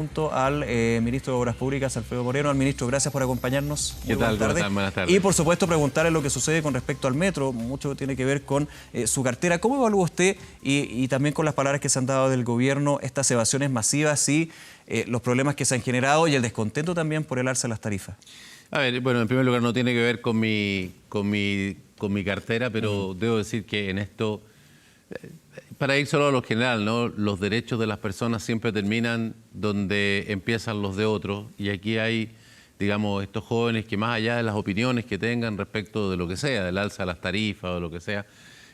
Junto al ministro de Obras Públicas, Alfredo Moreno. Al ministro, gracias por acompañarnos. ¿Qué tal? Buenas tardes. Y por supuesto preguntarle lo que sucede con respecto al metro. Mucho tiene que ver con su cartera. ¿Cómo evalúa usted y también con las palabras que se han dado del gobierno estas evasiones masivas y los problemas que se han generado y el descontento también por el alza de las tarifas? A ver, bueno, en primer lugar no tiene que ver con mi cartera, pero debo decir que en esto, para ir solo a lo general, ¿no? Los derechos de las personas siempre terminan donde empiezan los de otros, y aquí hay, digamos, estos jóvenes que más allá de las opiniones que tengan respecto de lo que sea, del alza de las tarifas o lo que sea,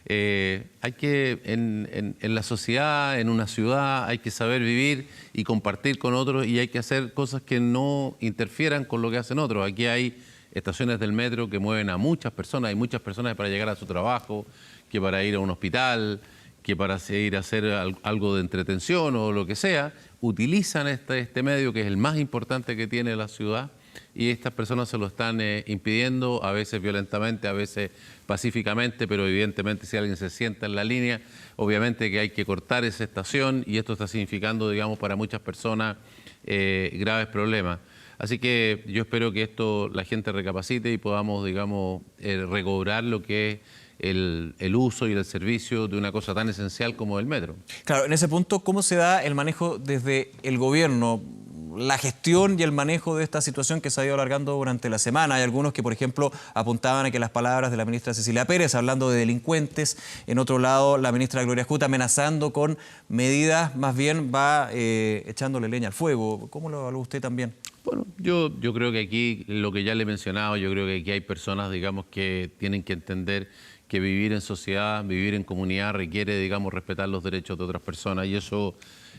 hay que, en la sociedad, en una ciudad, hay que saber vivir y compartir con otros, y hay que hacer cosas que no interfieran con lo que hacen otros. Aquí hay estaciones del metro que mueven a muchas personas, hay muchas personas para llegar a su trabajo, que para ir a un hospital, que para ir a hacer algo de entretención o lo que sea, utilizan este medio que es el más importante que tiene la ciudad, y estas personas se lo están impidiendo, a veces violentamente, a veces pacíficamente, pero evidentemente si alguien se sienta en la línea, obviamente que hay que cortar esa estación, y esto está significando, digamos, para muchas personas graves problemas. Así que yo espero que esto la gente recapacite y podamos, digamos, recobrar lo que es el uso y el servicio de una cosa tan esencial como el metro. Claro, en ese punto, ¿cómo se da el manejo desde el gobierno? La gestión y el manejo de esta situación que se ha ido alargando durante la semana. Hay algunos que, por ejemplo, apuntaban a que las palabras de la ministra Cecilia Pérez, hablando de delincuentes. En otro lado, la ministra Gloria Escuta amenazando con medidas, más bien va echándole leña al fuego. ¿Cómo lo evalúa usted también? Bueno, yo creo que aquí, lo que ya le he mencionado, yo creo que aquí hay personas, digamos, que tienen que entender que vivir en sociedad, vivir en comunidad requiere, digamos, respetar los derechos de otras personas, y eso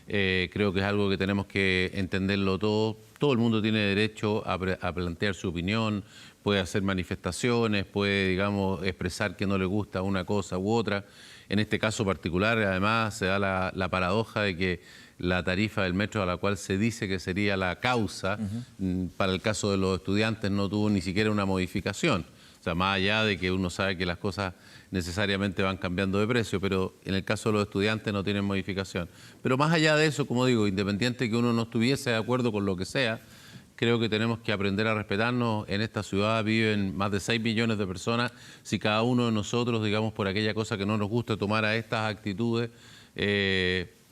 creo que es algo que tenemos que entenderlo todos. Todo el mundo tiene derecho a plantear su opinión, puede hacer manifestaciones, puede, digamos, expresar que no le gusta una cosa u otra. En este caso particular, además, se da la paradoja de que la tarifa del metro, a la cual se dice que sería la causa, para el caso de los estudiantes no tuvo ni siquiera una modificación. O sea, más allá de que uno sabe que las cosas necesariamente van cambiando de precio, pero en el caso de los estudiantes no tienen modificación. Pero más allá de eso, como digo, independiente de que uno no estuviese de acuerdo con lo que sea, creo que tenemos que aprender a respetarnos. En esta ciudad viven más de 6 millones de personas. Si cada uno de nosotros, digamos, por aquella cosa que no nos gusta, tomara estas actitudes,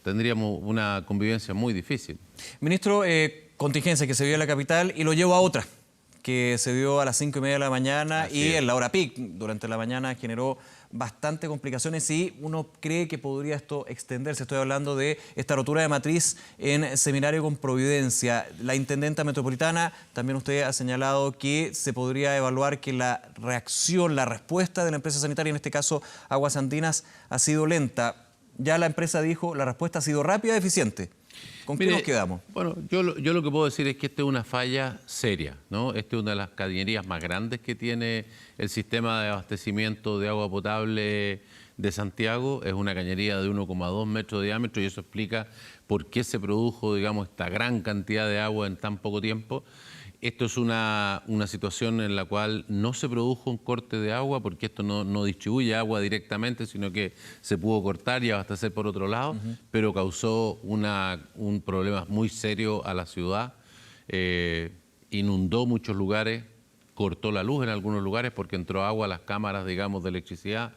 tendríamos una convivencia muy difícil. Ministro, contingencia que se vio en la capital, y lo llevo a otra que se dio a las 5:30 de la mañana. Así y en la hora peak, durante la mañana, generó bastante complicaciones y uno cree que podría esto extenderse. Estoy hablando de esta rotura de matriz en Seminario con Providencia. La intendenta metropolitana, también usted ha señalado que se podría evaluar que la reacción, la respuesta de la empresa sanitaria, en este caso Aguas Andinas, ha sido lenta. Ya la empresa dijo, la respuesta ha sido rápida y eficiente. ¿Con qué nos quedamos? Bueno, yo lo que puedo decir es que esta es una falla seria, ¿no? Esta es una de las cañerías más grandes que tiene el sistema de abastecimiento de agua potable de Santiago. Es una cañería de 1,2 metros de diámetro, y eso explica por qué se produjo, digamos, esta gran cantidad de agua en tan poco tiempo. Esto es una situación en la cual no se produjo un corte de agua, porque esto no distribuye agua directamente, sino que se pudo cortar y abastecer por otro lado, pero causó un problema muy serio a la ciudad. Inundó muchos lugares, cortó la luz en algunos lugares porque entró agua a las cámaras, digamos, de electricidad,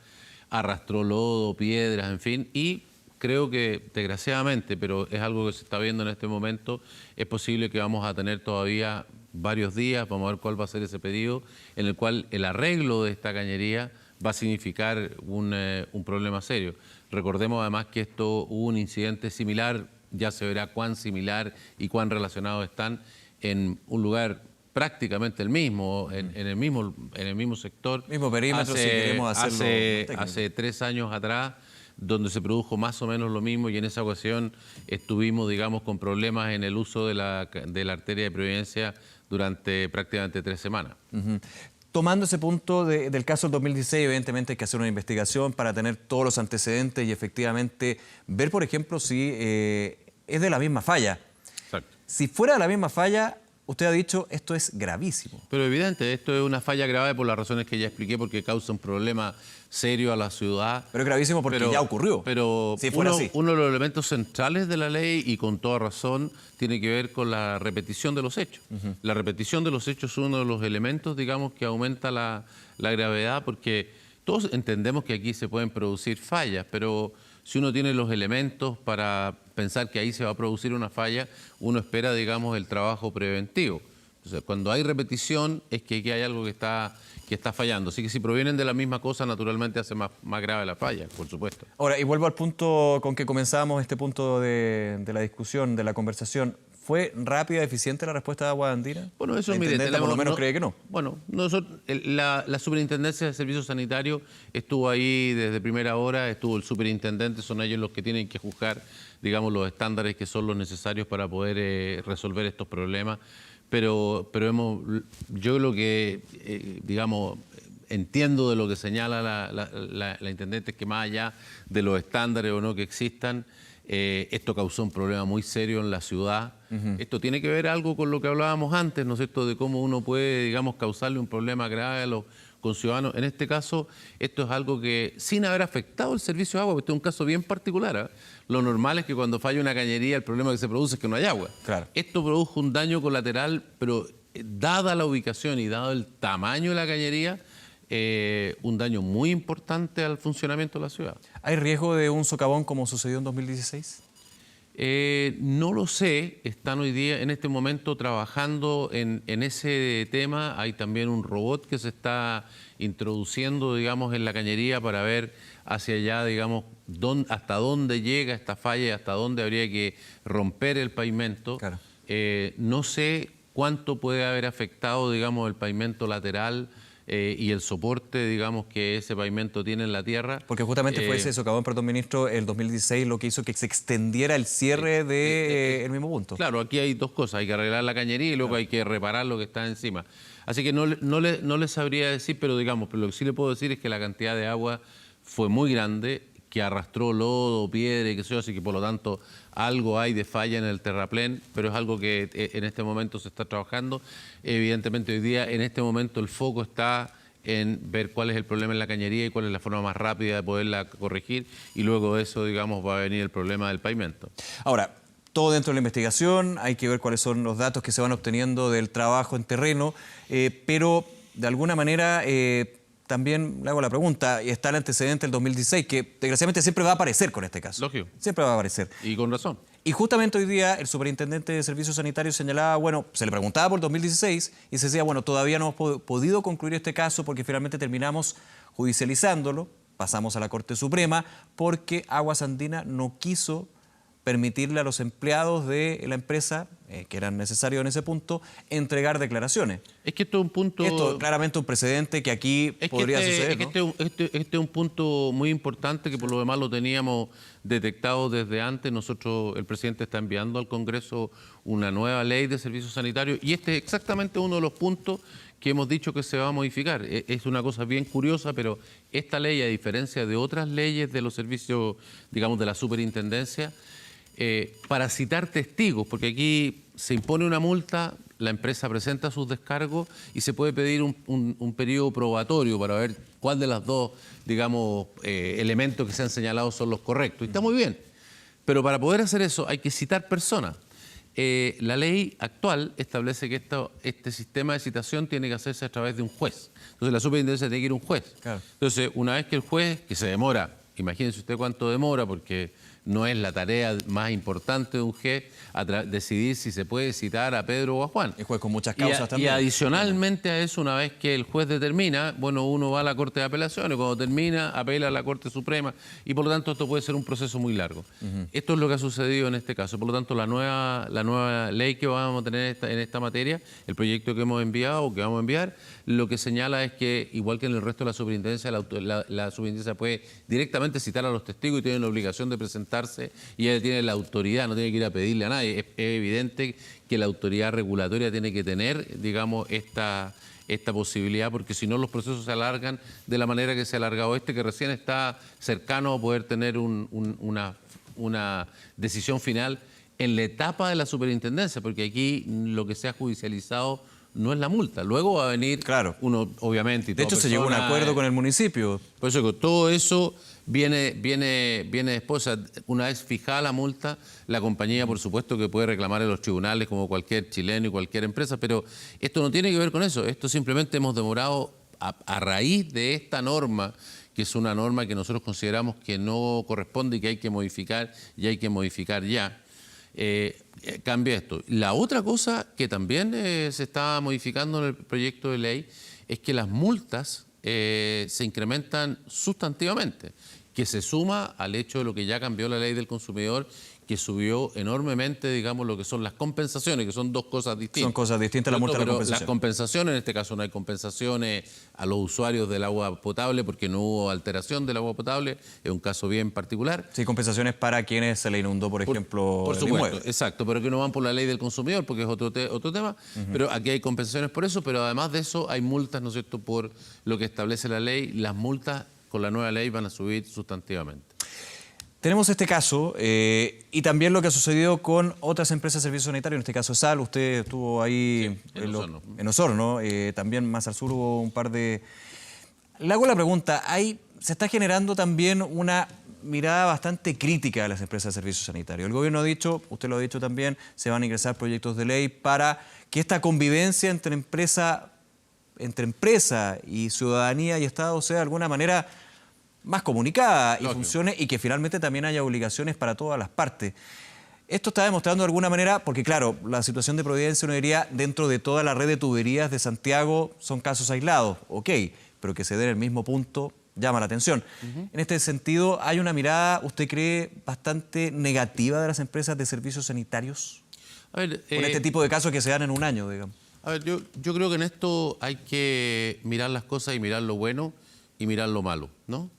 arrastró lodo, piedras, en fin, y creo que, desgraciadamente, pero es algo que se está viendo en este momento, es posible que vamos a tener todavía varios días, vamos a ver cuál va a ser ese periodo, en el cual el arreglo de esta cañería va a significar un problema serio. Recordemos además que hubo un incidente similar, ya se verá cuán similar y cuán relacionados están, en un lugar prácticamente el mismo, en el mismo sector. Mismo perímetro, si queremos hacerlo hace 3 años atrás, donde se produjo más o menos lo mismo, y en esa ocasión estuvimos, digamos, con problemas en el uso de la arteria de Providencia durante prácticamente 3 semanas. Tomando ese punto del caso del 2016, evidentemente hay que hacer una investigación para tener todos los antecedentes y efectivamente ver, por ejemplo, si es de la misma falla. Exacto. Si fuera de la misma falla, usted ha dicho esto es gravísimo. Pero evidente, esto es una falla grave por las razones que ya expliqué, porque causa un problema serio a la ciudad. Pero es gravísimo porque ya ocurrió. Pero si fuera así. Uno de los elementos centrales de la ley, y con toda razón, tiene que ver con la repetición de los hechos. La repetición de los hechos es uno de los elementos, digamos, que aumenta la gravedad, porque todos entendemos que aquí se pueden producir fallas, pero si uno tiene los elementos para pensar que ahí se va a producir una falla, uno espera, digamos, el trabajo preventivo. O sea, cuando hay repetición es que aquí hay algo que está fallando. Así que si provienen de la misma cosa, naturalmente hace más grave la falla, por supuesto. Ahora, y vuelvo al punto con que comenzábamos este punto de la discusión, de la conversación. ¿Fue rápida, eficiente la respuesta de Aguas Andinas? Bueno, eso, la mire, intendenta por lo menos cree que no. Bueno, la Superintendencia de Servicios Sanitarios estuvo ahí desde primera hora, estuvo el superintendente, son ellos los que tienen que juzgar, digamos, los estándares que son los necesarios para poder resolver estos problemas. Pero yo lo que, digamos, entiendo de lo que señala la intendente es que más allá de los estándares o no que existan, esto causó un problema muy serio en la ciudad. Esto tiene que ver algo con lo que hablábamos antes, ¿no es cierto?, de cómo uno puede, digamos, causarle un problema grave a los conciudadanos. En este caso, esto es algo que, sin haber afectado el servicio de agua, este es un caso bien particular, Lo normal es que cuando falla una cañería, el problema que se produce es que no hay agua. Claro. Esto produjo un daño colateral, pero dada la ubicación y dado el tamaño de la cañería, un daño muy importante al funcionamiento de la ciudad. ¿Hay riesgo de un socavón como sucedió en 2016? No lo sé, están hoy día en este momento trabajando en ese tema. Hay también un robot que se está introduciendo, digamos, en la cañería para ver hacia allá, digamos, hasta dónde llega esta falla y hasta dónde habría que romper el pavimento. Claro. No sé cuánto puede haber afectado, digamos, el pavimento lateral y el soporte, digamos, que ese pavimento tiene en la tierra. Porque justamente fue ese socavón, perdón, ministro, el 2016 lo que hizo que se extendiera el cierre del mismo punto. Claro, aquí hay dos cosas, hay que arreglar la cañería y luego hay que reparar lo que está encima. Así que no le sabría decir, pero digamos, pero lo que sí le puedo decir es que la cantidad de agua fue muy grande, que arrastró lodo, piedra y qué sé yo, así que por lo tanto algo hay de falla en el terraplén, pero es algo que en este momento se está trabajando. Evidentemente hoy día, en este momento, el foco está en ver cuál es el problema en la cañería y cuál es la forma más rápida de poderla corregir, y luego de eso, digamos, va a venir el problema del pavimento. Ahora, todo dentro de la investigación, hay que ver cuáles son los datos que se van obteniendo del trabajo en terreno, pero de alguna manera también le hago la pregunta, y está el antecedente del 2016, que desgraciadamente siempre va a aparecer con este caso. Lógico. Siempre va a aparecer. Y con razón. Y justamente hoy día el superintendente de Servicios Sanitarios señalaba, bueno, se le preguntaba por 2016 y se decía, bueno, todavía no hemos podido concluir este caso porque finalmente terminamos judicializándolo, pasamos a la Corte Suprema porque Aguas Andinas no quiso permitirle a los empleados de la empresa, que eran necesarios en ese punto, entregar declaraciones. Es que esto es un punto... Esto es claramente un precedente que aquí podría suceder, ¿no? Este es un punto muy importante que por lo demás lo teníamos detectado desde antes. Nosotros, el presidente está enviando al Congreso una nueva ley de servicios sanitarios y este es exactamente uno de los puntos que hemos dicho que se va a modificar. Es una cosa bien curiosa, pero esta ley, a diferencia de otras leyes de los servicios, digamos, de la superintendencia, para citar testigos, porque aquí se impone una multa, la empresa presenta sus descargos y se puede pedir un periodo probatorio para ver cuál de las dos, digamos, elementos que se han señalado son los correctos. Y está muy bien, pero para poder hacer eso hay que citar personas. La ley actual establece que este sistema de citación tiene que hacerse a través de un juez. Entonces la superintendencia tiene que ir a un juez. Claro. Entonces, una vez que el juez, que se demora, imagínense usted cuánto demora, porque no es la tarea más importante de un juez decidir si se puede citar a Pedro o a Juan. El juez con muchas causas también. Y adicionalmente a eso, una vez que el juez determina, bueno, uno va a la Corte de Apelaciones, cuando termina, apela a la Corte Suprema, y por lo tanto esto puede ser un proceso muy largo. Esto es lo que ha sucedido en este caso. Por lo tanto, la nueva ley que vamos a tener en esta materia, el proyecto que hemos enviado o que vamos a enviar, lo que señala es que, igual que en el resto de la superintendencia, la superintendencia puede directamente citar a los testigos y tiene la obligación de presentarse, y ella tiene la autoridad, no tiene que ir a pedirle a nadie. Es evidente que la autoridad regulatoria tiene que tener, digamos, esta posibilidad, porque si no los procesos se alargan de la manera que se ha alargado que recién está cercano a poder tener una decisión final en la etapa de la superintendencia, porque aquí lo que se ha judicializado no es la multa. Luego va a venir Claro. uno, obviamente. Y De toda hecho, se llegó a un persona, acuerdo con el municipio. Por eso que todo eso viene después. O sea, una vez fijada la multa, la compañía, por supuesto, que puede reclamar en los tribunales como cualquier chileno y cualquier empresa, pero esto no tiene que ver con eso. Esto simplemente hemos demorado a raíz de esta norma, que es una norma que nosotros consideramos que no corresponde y que hay que modificar, y hay que modificar ya. Cambia esto. La otra cosa que también se está modificando en el proyecto de ley es que las multas se incrementan sustantivamente, que se suma al hecho de lo que ya cambió la ley del consumidor, que subió enormemente, digamos, lo que son las compensaciones, que son dos cosas distintas. Son cosas distintas la multa y la Pero compensación. las compensaciones, en este caso no hay compensaciones a los usuarios del agua potable porque no hubo alteración del agua potable, es un caso bien particular. Sí, compensaciones para quienes se le inundó, por ejemplo, Por el supuesto, inmueble. exacto, pero que no van por la ley del consumidor porque es otro tema. Pero aquí hay compensaciones por eso, pero además de eso hay multas, ¿no es cierto?, por lo que establece la ley. Las multas con la nueva ley van a subir sustantivamente. Tenemos este caso y también lo que ha sucedido con otras empresas de servicios sanitarios, en este caso SAL, usted estuvo ahí Sí, en Osorno. en Osorno, también más al sur hubo un par de... Le hago la pregunta, se está generando también una mirada bastante crítica a las empresas de servicios sanitarios. El gobierno ha dicho, usted lo ha dicho también, se van a ingresar proyectos de ley para que esta convivencia entre empresa y ciudadanía y Estado sea de alguna manera más comunicada y funcione, y que finalmente también haya obligaciones para todas las partes. Esto está demostrando de alguna manera, porque claro, la situación de Providencia, uno diría, dentro de toda la red de tuberías de Santiago son casos aislados, ok, pero que se dé en el mismo punto llama la atención. En este sentido, ¿hay una mirada, usted cree, bastante negativa de las empresas de servicios sanitarios? A ver, Con este tipo de casos que se dan en un año, digamos. A ver, yo creo que en esto hay que mirar las cosas y mirar lo bueno y mirar lo malo, ¿no?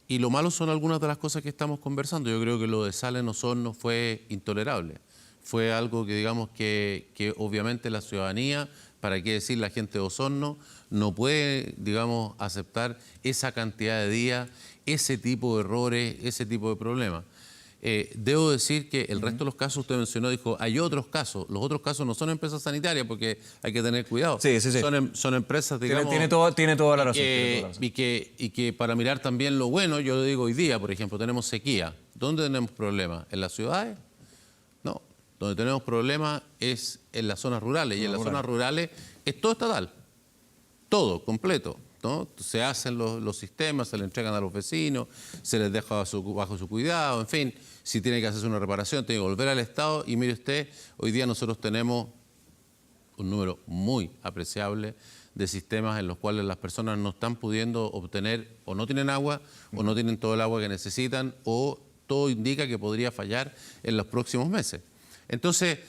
Y lo malo son algunas de las cosas que estamos conversando. Yo creo que lo de Sal en Osorno fue intolerable. Fue algo que, digamos, que obviamente la ciudadanía, para qué decir la gente de Osorno, no puede, digamos, aceptar esa cantidad de días, ese tipo de errores, ese tipo de problemas. Debo decir que el resto de los casos, usted mencionó, dijo, hay otros casos. Los otros casos no son empresas sanitarias porque hay que tener cuidado. Sí. Son empresas, digamos... Tiene toda la razón. Y que para mirar también lo bueno, yo lo digo hoy día, por ejemplo, tenemos sequía. ¿Dónde tenemos problemas? ¿En las ciudades? No. Donde tenemos problemas es en las zonas rurales. Y en las zonas rurales es todo estatal. Todo, completo, ¿no? Se hacen los sistemas, se le entregan a los vecinos, se les deja bajo su cuidado, en fin. Si tiene que hacerse una reparación, tiene que volver al Estado. Y mire usted, hoy día nosotros tenemos un número muy apreciable de sistemas en los cuales las personas no están pudiendo obtener, o no tienen agua, o no tienen todo el agua que necesitan, o todo indica que podría fallar en los próximos meses. Entonces,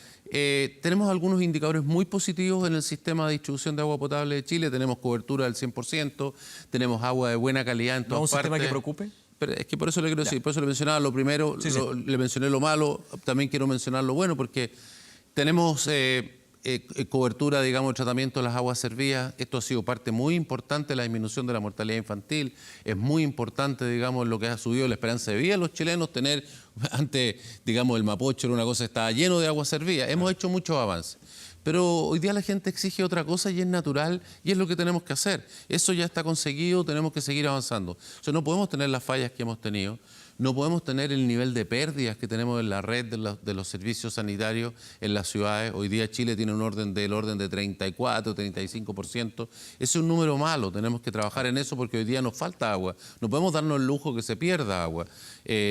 tenemos algunos indicadores muy positivos en el sistema de distribución de agua potable de Chile. Tenemos cobertura del 100%, tenemos agua de buena calidad en todas partes. ¿No es un sistema que preocupe? Pero es que por eso le quiero decir, por eso le mencionaba lo primero, le mencioné lo malo, también quiero mencionar lo bueno, porque tenemos cobertura, digamos, tratamiento de las aguas servidas. Esto ha sido parte muy importante de la disminución de la mortalidad infantil. Es muy importante, digamos, lo que ha subido la esperanza de vida de los chilenos, tener, antes, digamos, el Mapocho era una cosa, estaba lleno de agua servida. Hemos hecho muchos avances. Pero hoy día la gente exige otra cosa y es natural y es lo que tenemos que hacer. Eso ya está conseguido, tenemos que seguir avanzando. O sea, no podemos tener las fallas que hemos tenido, no podemos tener el nivel de pérdidas que tenemos en la red de los servicios sanitarios en las ciudades. Hoy día Chile tiene un orden de 34, 35%. Ese es un número malo, tenemos que trabajar en eso porque hoy día nos falta agua. No podemos darnos el lujo que se pierda agua.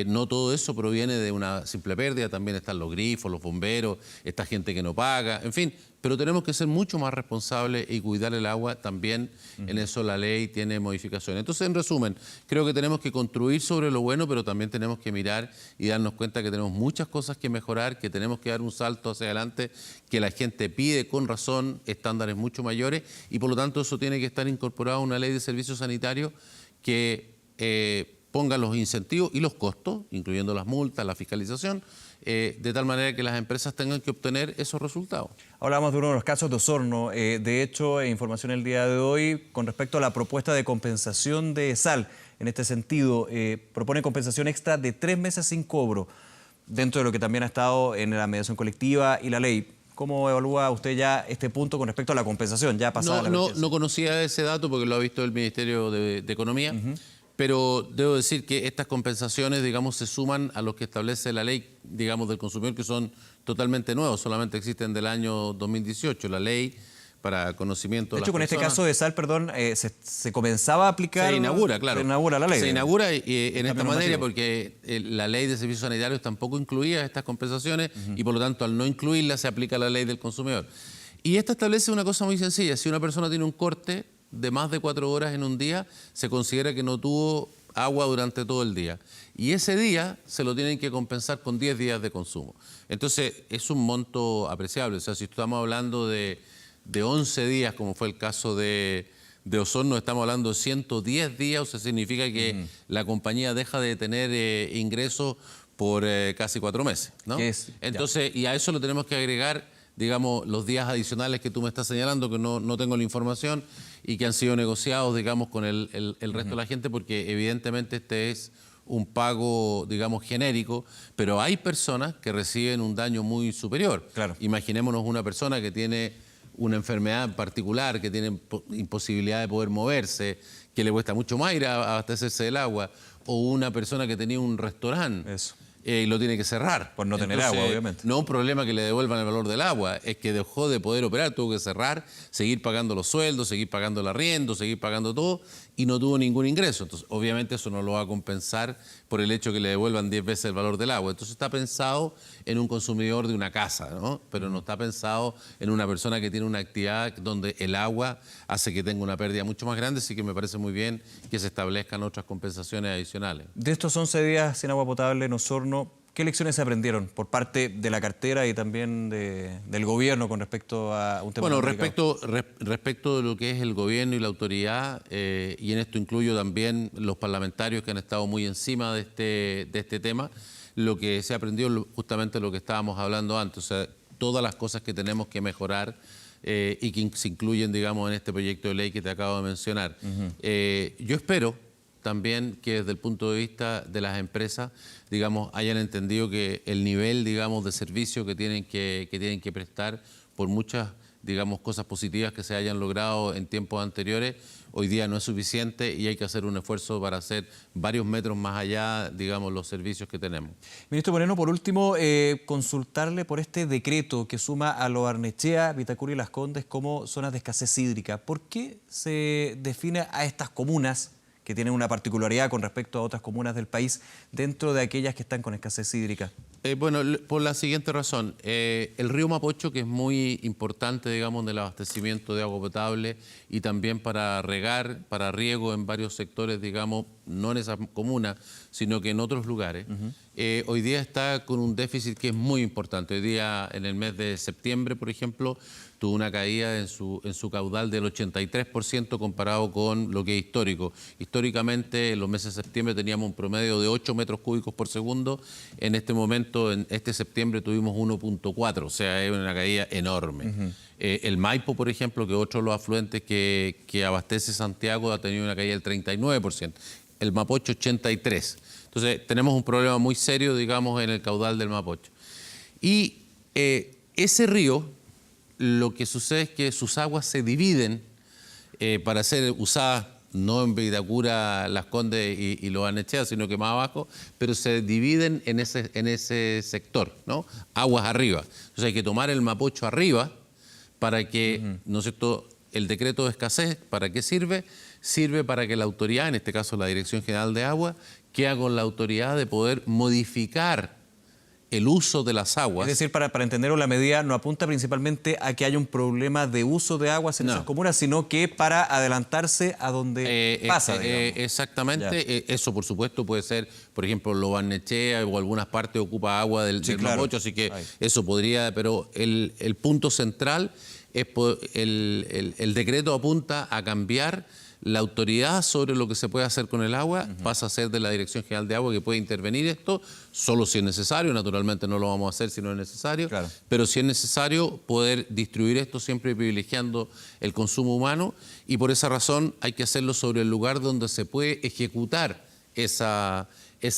No todo eso proviene de una simple pérdida, también están los grifos, los bomberos, esta gente que no paga, en fin. Pero tenemos que ser mucho más responsables y cuidar el agua también. En eso la ley tiene modificaciones. Entonces, en resumen, creo que tenemos que construir sobre lo bueno, pero también tenemos que mirar y darnos cuenta que tenemos muchas cosas que mejorar, que tenemos que dar un salto hacia adelante, que la gente pide con razón estándares mucho mayores y por lo tanto eso tiene que estar incorporado a una ley de servicios sanitarios que ponga los incentivos y los costos, incluyendo las multas, la fiscalización, de tal manera que las empresas tengan que obtener esos resultados. Hablamos de uno de los casos de Osorno. De hecho, información el día de hoy con respecto a la propuesta de compensación de Sal. En este sentido, propone compensación extra de 3 meses sin cobro. dentro de lo que también ha estado en la mediación colectiva y la ley. ¿Cómo evalúa usted ya este punto con respecto a la compensación ya pasada la emergencia? No conocía ese dato porque lo ha visto el Ministerio de Economía, pero debo decir que estas compensaciones, digamos, se suman a los que establece la ley, digamos, del consumidor, que son totalmente nuevos, solamente existen del año 2018. La ley para conocimiento de hecho, con este caso de Sal, perdón, se comenzaba a aplicar... Se inaugura, claro. Se inaugura la ley. Se inaugura en esta materia porque la ley de servicios sanitarios tampoco incluía estas compensaciones y por lo tanto al no incluirlas se aplica la ley del consumidor. Y esta establece una cosa muy sencilla. Si una persona tiene un corte de más de 4 horas en un día, se considera que no tuvo agua durante todo el día. Y ese día se lo tienen que compensar con 10 días de consumo. Entonces es un monto apreciable. O sea, si estamos hablando de 11 días, como fue el caso de Osorno, estamos hablando de 110 días, o sea, significa que la compañía deja de tener ingresos por casi 4 meses, ¿no? Entonces, y a eso lo tenemos que agregar, digamos, los días adicionales que tú me estás señalando, que no tengo la información y que han sido negociados, digamos, con el resto de la gente, porque evidentemente este es un pago, digamos, genérico, pero hay personas que reciben un daño muy superior. Claro. Imaginémonos una persona que tiene una enfermedad en particular, que tiene imposibilidad de poder moverse, que le cuesta mucho más ir a abastecerse del agua, o una persona que tenía un restaurante y lo tiene que cerrar. Por no tener agua, obviamente. No un problema que le devuelvan el valor del agua, es que dejó de poder operar, tuvo que cerrar, seguir pagando los sueldos, seguir pagando el arriendo, seguir pagando todo, y no tuvo ningún ingreso. Entonces, obviamente eso no lo va a compensar por el hecho que le devuelvan 10 veces el valor del agua. Entonces está pensado en un consumidor de una casa, ¿no? Pero no está pensado en una persona que tiene una actividad donde el agua hace que tenga una pérdida mucho más grande, así que me parece muy bien que se establezcan otras compensaciones adicionales. De estos 11 días sin agua potable en Osorno, ¿qué lecciones se aprendieron por parte de la cartera y también del gobierno con respecto a un tema? Bueno, respecto de lo que es el gobierno y la autoridad, y en esto incluyo también los parlamentarios que han estado muy encima de este tema, lo que se ha aprendido justamente lo que estábamos hablando antes, o sea, todas las cosas que tenemos que mejorar y que se incluyen, digamos, en este proyecto de ley que te acabo de mencionar. Yo espero también que desde el punto de vista de las empresas, digamos, hayan entendido que el nivel, digamos, de servicio que tienen que prestar por muchas, digamos, cosas positivas que se hayan logrado en tiempos anteriores, hoy día no es suficiente y hay que hacer un esfuerzo para hacer varios metros más allá, digamos, los servicios que tenemos. Ministro Moreno, por último, consultarle por este decreto que suma a Lo Barnechea, Vitacura y Las Condes como zonas de escasez hídrica. ¿Por qué se define a estas comunas que tienen una particularidad con respecto a otras comunas del país dentro de aquellas que están con escasez hídrica? Bueno, por la siguiente razón. El río Mapocho, que es muy importante, digamos, del abastecimiento de agua potable y también para regar, para riego en varios sectores, digamos, no en esa comuna, sino que en otros lugares, hoy día está con un déficit que es muy importante. Hoy día, en el mes de septiembre, por ejemplo, tuvo una caída en su caudal del 83% comparado con lo que es histórico. Históricamente, en los meses de septiembre teníamos un promedio de 8 metros cúbicos por segundo. En este momento, en este septiembre, tuvimos 1.4, o sea, es una caída enorme. El Maipo, por ejemplo, que es otro de los afluentes que abastece Santiago, ha tenido una caída del 39%. El Mapocho, 83%. Entonces, tenemos un problema muy serio, digamos, en el caudal del Mapocho. Y ese río, lo que sucede es que sus aguas se dividen para ser usadas no en Vitacura, Las Condes y Lo Barnechea, sino que más abajo, pero se dividen en ese sector, ¿no? Aguas arriba. Entonces hay que tomar el Mapocho arriba para que, ¿no es cierto?, el decreto de escasez, ¿para qué sirve? Sirve para que la autoridad, en este caso la Dirección General de Agua, quede con la autoridad de poder modificar el uso de las aguas. Es decir, para entenderlo, la medida no apunta principalmente a que haya un problema de uso de aguas en esas comunas, sino que para adelantarse a donde pasa. Exactamente. Eso, por supuesto, puede ser, por ejemplo, Lo Barnechea o algunas partes ocupa agua del Mapocho, así que eso podría, pero el punto central es el decreto apunta a cambiar la autoridad sobre lo que se puede hacer con el agua, pasa a ser de la Dirección General de Agua, que puede intervenir esto, solo si es necesario. Naturalmente no lo vamos a hacer si no es necesario, pero si es necesario poder distribuir esto siempre privilegiando el consumo humano, y por esa razón hay que hacerlo sobre el lugar donde se puede ejecutar esa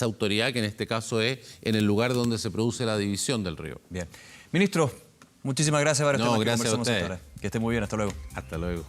autoridad, que en este caso es en el lugar donde se produce la división del río. Bien. Ministro, muchísimas gracias por No, gracias a ustedes. Que esté muy bien, hasta luego. Hasta luego.